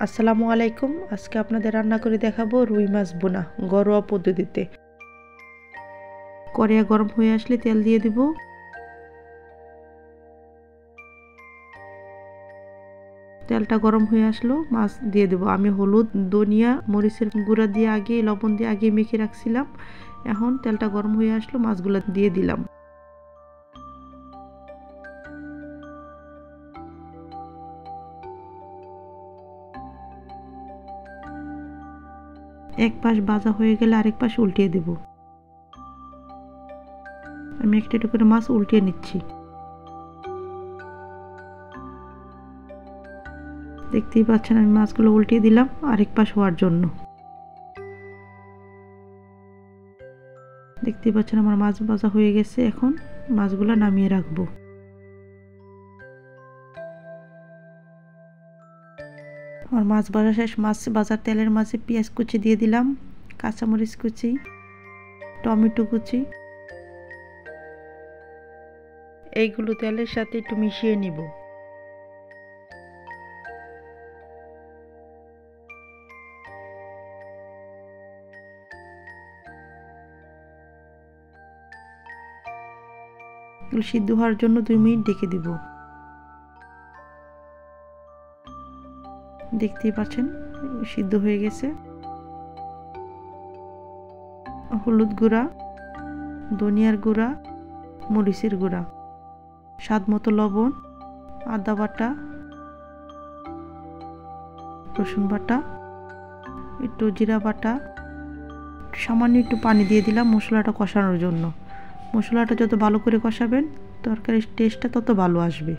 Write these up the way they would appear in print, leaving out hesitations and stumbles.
আসসালামু আলাইকুম। আজকে আপনাদের রান্না করে দেখাবো রুই মাছ বোনা ঘরোয়া পদ্ধতিতে। কড়াই গরম হয়ে আসলে তেল দিয়ে দিব। তেলটা গরম হয়ে আসলো, মাছ দিয়ে দেব। আমি হলুদ, ধনিয়া, মরিচের গুঁড়া দিয়ে আগে লবণ দিয়ে আগে মেখে রাখছিলাম। এখন তেলটা গরম হয়ে আসলো, মাছগুলো দিয়ে দিলাম। এক পাশ ভাজা হয়ে গেলে আরেক পাশ উল্টিয়ে দেব। আমি একটা একটু করে মাছ উল্টিয়ে নিচ্ছি। দেখতেই পাচ্ছেন আমি মাছগুলো উল্টিয়ে দিলাম আরেক পাশ হওয়ার জন্য। দেখতেই পাচ্ছেন আমার মাছ ভাজা হয়ে গেছে। এখন মাছগুলো নামিয়ে রাখবো। আমার মাছ ভাজা শেষ। মাছ ভাজার তেলের মাঝে পেঁয়াজ কুচি দিয়ে দিলাম, কাঁচামরিচ কুচি, টমেটো কুচি। এইগুলো তেলের সাথে একটু মিশিয়ে নিব। এগুলো সিদ্ধ হওয়ার জন্য 2 মিনিট ঢেকে দিব। দেখতেই পাচ্ছেন সিদ্ধ হয়ে গেছে। হলুদ গুঁড়া, ধনিয়ার গুঁড়া, মরিচের গুঁড়া, স্বাদ মতো লবণ, আদা বাটা, রসুন বাটা, একটু জিরা বাটা, সামান্য একটু পানি দিয়ে দিলাম মশলাটা কষানোর জন্য। মশলাটা যত ভালো করে কষাবেন তরকারির টেস্টটা তত ভালো আসবে।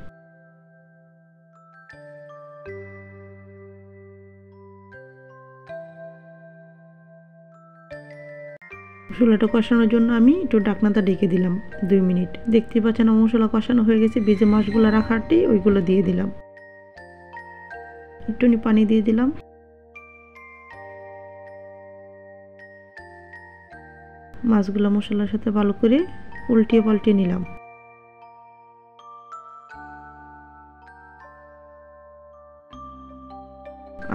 মশলাটা কষানোর জন্য আমি একটু ঢাকনাটা ঢেকে দিলাম 2 মিনিট। দেখতে পাচ্ছেন মশলা কষানো হয়ে গেছে। ভেজে মাছগুলো রাখাটি ওইগুলো দিয়ে দিলাম। একটুনি পানি দিয়ে দিলাম। মাছগুলো মশলার সাথে ভালো করে উল্টিয়ে পাল্টিয়ে নিলাম।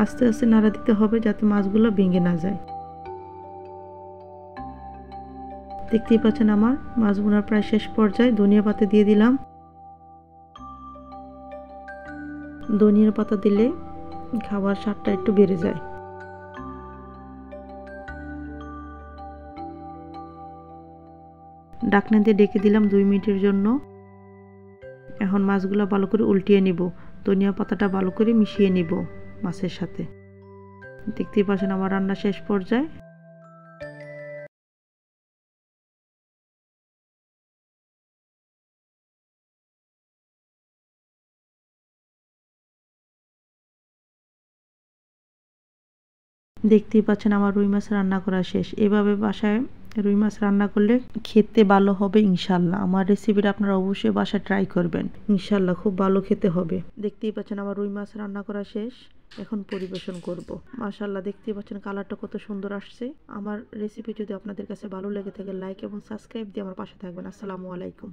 আস্তে আস্তে নাড়া দিতে হবে যাতে মাছগুলো ভেঙে না যায়। দেখতেই পাচ্ছেন আমার মাছ বোনার প্রায় শেষ পর্যায়ে। ধনিয়া পাতা দিয়ে দিলাম। ধনিয়ার পাতা দিলে খাবার স্বাদটা একটু বেড়ে যায়। ঢাকনা দিয়ে ঢেকে দিলাম 2 মিনিটের জন্য। এখন মাছগুলো ভালো করে উল্টিয়ে নিব। ধনিয়া পাতাটা ভালো করে মিশিয়ে নিব মাছের সাথে। দেখতেই পাচ্ছেন আমার রান্না শেষ পর্যায়ে। দেখতেই পাচ্ছেন আমার রুই মাছ রান্না করা শেষ। এভাবে বাসায় রুই মাছ রান্না করলে খেতে ভালো হবে ইনশাল্লাহ। আমার রেসিপিটা আপনারা অবশ্যই বাসায় ট্রাই করবেন, ইনশাল্লাহ খুব ভালো খেতে হবে। দেখতেই পাচ্ছেন আমার রুই মাছ রান্না করা শেষ। এখন পরিবেশন করব। মাশাআল্লাহ দেখতেই পাচ্ছেন কালারটা কত সুন্দর আসছে। আমার রেসিপি যদি আপনাদের কাছে ভালো লেগে থাকে লাইক এবং সাবস্ক্রাইব দিয়ে আমার পাশে থাকবেন। আসসালামু আলাইকুম।